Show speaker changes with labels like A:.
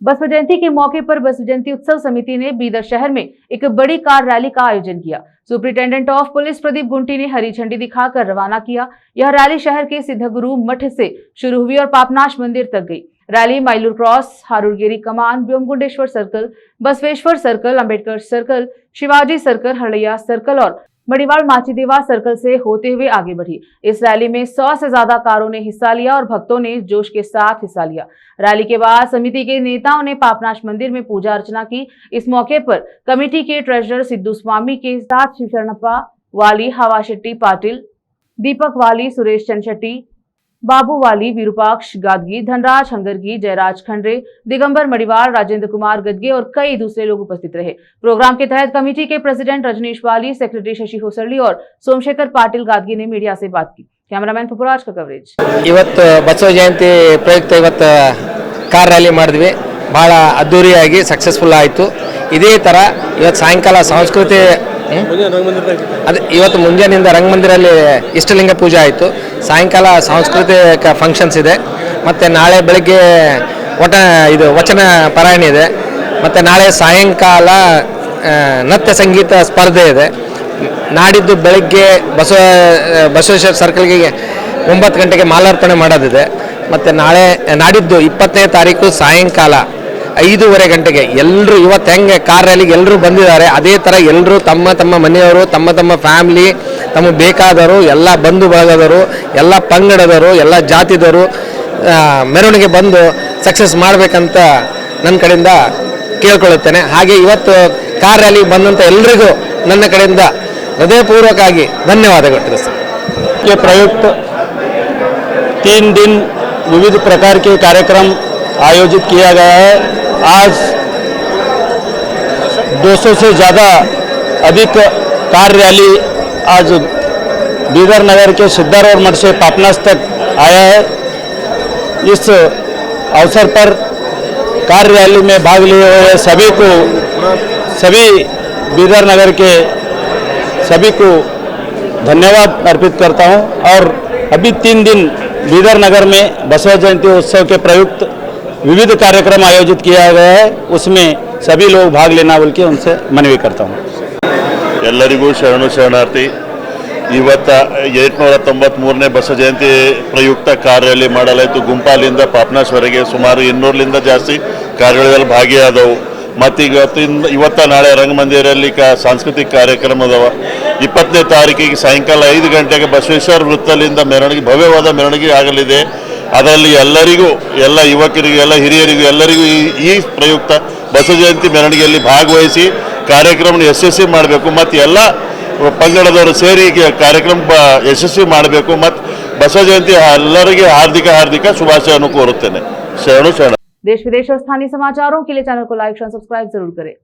A: बसव जयंती के मौके पर बसव जयंती उत्सव समिति ने बीदर शहर में एक बड़ी कार रैली का आयोजन किया। सुपरिटेंडेंट ऑफ पुलिस प्रदीप गुंटी ने हरी झंडी दिखाकर रवाना किया। यह रैली शहर के सिद्धगुरु मठ से शुरू हुई और पापनाश मंदिर तक गई। रैली माइलूर क्रॉस, हारूरगिरी कमान, Vyomkundeshwar circle, Basaveshwar circle, Ambedkar circle, Shivaji circle, Haraiya circle और मड़ीवाड़ माचीदेवा सर्कल से होते हुए आगे बढ़ी। इस रैली में 100 से ज्यादा कारों ने हिस्सा लिया और भक्तों ने जोश के साथ हिस्सा लिया। रैली के बाद समिति के नेताओं ने पापनाश मंदिर में पूजा अर्चना की। इस मौके पर कमेटी के ट्रेजरर सिद्धू स्वामी के साथ शिवशरणप्पा वाली, हवा शेट्टी पाटिल, दीपक वाली, सुरेश चंद शेट्टी, बाबू वाली, विरूपाक्ष गादगी, धनराज हंगरगी, जयराज खंडरे, दिगंबर मड़ीवाड़, राजेंद्र कुमार गदगे और कई दूसरे लोग उपस्थित रहे। प्रोग्राम के तहत कमेटी के प्रेसिडेंट रजनीश वाली, सेक्रेटरी शशि होसरली और सोमशेखर पाटिल गादगी ने मीडिया से बात की। कैमरामैन पुपुराज का कवरेज।
B: ಇವತ್ತು ಬಸವ ಜಯಂತಿ ಪ್ರಯುಕ್ತ ಇವತ್ತು ಕಾರ್ ರ್ಯಾಲಿ ಮಾಡಿದ್ವಿ। ಬಹಳ ಅದ್ದೂರಿಯಾಗಿ ಸಕ್ಸಸ್ಫುಲ್ ಆಯಿತು। ಇದೇ ಥರ ಇವತ್ತು ಸಾಯಂಕಾಲ ಸಂಸ್ಕೃತಿ ಅದು ಇವತ್ತು ಮುಂಜಾನೆಯಿಂದ ರಂಗಮಂದಿರಲ್ಲಿ ಇಷ್ಟಲಿಂಗ ಪೂಜೆ ಆಯಿತು। ಸಾಯಂಕಾಲ ಸಾಂಸ್ಕೃತಿಕ ಫಂಕ್ಷನ್ಸ್ ಇದೆ, ಮತ್ತು ನಾಳೆ ಬೆಳಗ್ಗೆ ವಚನ ಪಾರಾಯಣ ಇದೆ, ಮತ್ತು ನಾಳೆ ಸಾಯಂಕಾಲ ನೃತ್ಯ ಸಂಗೀತ ಸ್ಪರ್ಧೆ ಇದೆ। ನಾಡಿದ್ದು ಬೆಳಗ್ಗೆ ಬಸವೇಶ್ವರ ಸರ್ಕಲ್ಗೆ 9 ಗಂಟೆಗೆ ಮಾಲಾರ್ಪಣೆ ಮಾಡೋದಿದೆ, ಮತ್ತು ನಾಡಿದ್ದು 20ನೇ ತಾರೀಕು ಸಾಯಂಕಾಲ 5:30 ಗಂಟೆಗೆ ಎಲ್ಲರೂ ಇವತ್ತು ಹೆಂಗೆ ಕಾರ್ ರ್ಯಾಲಿಗೆ ಎಲ್ಲರೂ ಬಂದಿದ್ದಾರೆ, ಅದೇ ಥರ ಎಲ್ಲರೂ ತಮ್ಮ ತಮ್ಮ ಮನೆಯವರು, ತಮ್ಮ ತಮ್ಮ ಫ್ಯಾಮಿಲಿ, ತಮಗೆ ಬೇಕಾದವರು, ಎಲ್ಲ ಬಂಧು ಬಳಗದವರು, ಎಲ್ಲ ಪಂಗಡದವರು, ಎಲ್ಲ ಜಾತಿದವರು ಮೆರವಣಿಗೆ ಬಂದು ಸಕ್ಸಸ್ ಮಾಡಬೇಕಂತ ನನ್ನ ಕಡೆಯಿಂದ ಕೇಳ್ಕೊಳ್ಳುತ್ತೇನೆ। ಹಾಗೆ ಇವತ್ತು ಕಾರ್ ರ್ಯಾಲಿಗೆ ಬಂದಂಥ ಎಲ್ಲರಿಗೂ ನನ್ನ ಕಡೆಯಿಂದ हृदयपूर्वक धन्यवाद के प्रयुक्त 3 दिन विविध प्रकार के कार्यक्रम आयोजित किया गया है। आज 200 से ज़्यादा अधिक कार रैली आज बीदर नगर के सिद्धारोड मठ से पापनास तक आया है। इस अवसर पर कार रैली में भाग लिए हुए सभी बीदर नगर के सभी को धन्यवाद अर्पित करता हूं। और अभी 3 दिन बीदर नगर में बसव जयंती उत्सव के प्रयुक्त विविध कार्यक्रम आयोजित किया गया है, उसमें सभी लोग भाग लेना बोल के उनसे मनवी करता हूं।
C: ಎಲ್ಲರಿಗೂ ಶರಣು ಶರಣಾರ್ಥಿ। ಇವತ್ತು 893ನೇ ಬಸವ ಜಯಂತಿ ಪ್ರಯುಕ್ತ ಕಾರ್ ರ್ಯಾಲಿ ಮಾಡಲಾಯಿತು। ಗುಂಪಾಲಿಂದ ಪಾಪನಾಶ್ವರೆಗೆ ಸುಮಾರು 200ರಿಂದ ಜಾಸ್ತಿ ಕಾರ್ಯಗಳಲ್ಲಿ ಭಾಗಿಯಾದವು। ಮತ್ತೀಗ ಇವತ್ತ ನಾಳೆ ರಂಗಮಂದಿರಲ್ಲಿ ಸಾಂಸ್ಕೃತಿಕ ಕಾರ್ಯಕ್ರಮ ಅದಾವ। 20ನೇ ತಾರೀಕಿಗೆ ಸಾಯಂಕಾಲ 5 ಗಂಟೆಗೆ ಬಸವೇಶ್ವರ ವೃತ್ತದಿಂದ ಮೆರವಣಿಗೆ, ಭವ್ಯವಾದ ಮೆರವಣಿಗೆ ಆಗಲಿದೆ। ಅದರಲ್ಲಿ ಎಲ್ಲರಿಗೂ, ಎಲ್ಲ ಯುವಕರಿಗೂ, ಎಲ್ಲ ಹಿರಿಯರಿಗೂ ಎಲ್ಲರಿಗೂ ಈ ಪ್ರಯುಕ್ತ ಬಸವ ಜಯಂತಿ ಮೆರವಣಿಗೆಯಲ್ಲಿ ಭಾಗವಹಿಸಿ ಕಾರ್ಯಕ್ರಮ ಯಶಸ್ವಿ ಮಾಡಬೇಕು, ಮತ್ತು ಎಲ್ಲ ಪಂಗಡದವರು ಸೇರಿ ಕಾರ್ಯಕ್ರಮ ಯಶಸ್ವಿ ಮಾಡಬೇಕು, ಮತ್ತು ಬಸವ ಜಯಂತಿ ಎಲ್ಲರಿಗೆ ಹಾರ್ದಿಕ ಶುಭಾಶಯವನ್ನು ಕೋರುತ್ತೇನೆ। ಶರಣು ಶರಣ।
A: देश विदेश और स्थानीय समाचारों के लिए चैनल को लाइक और सब्सक्राइब जरूर करें।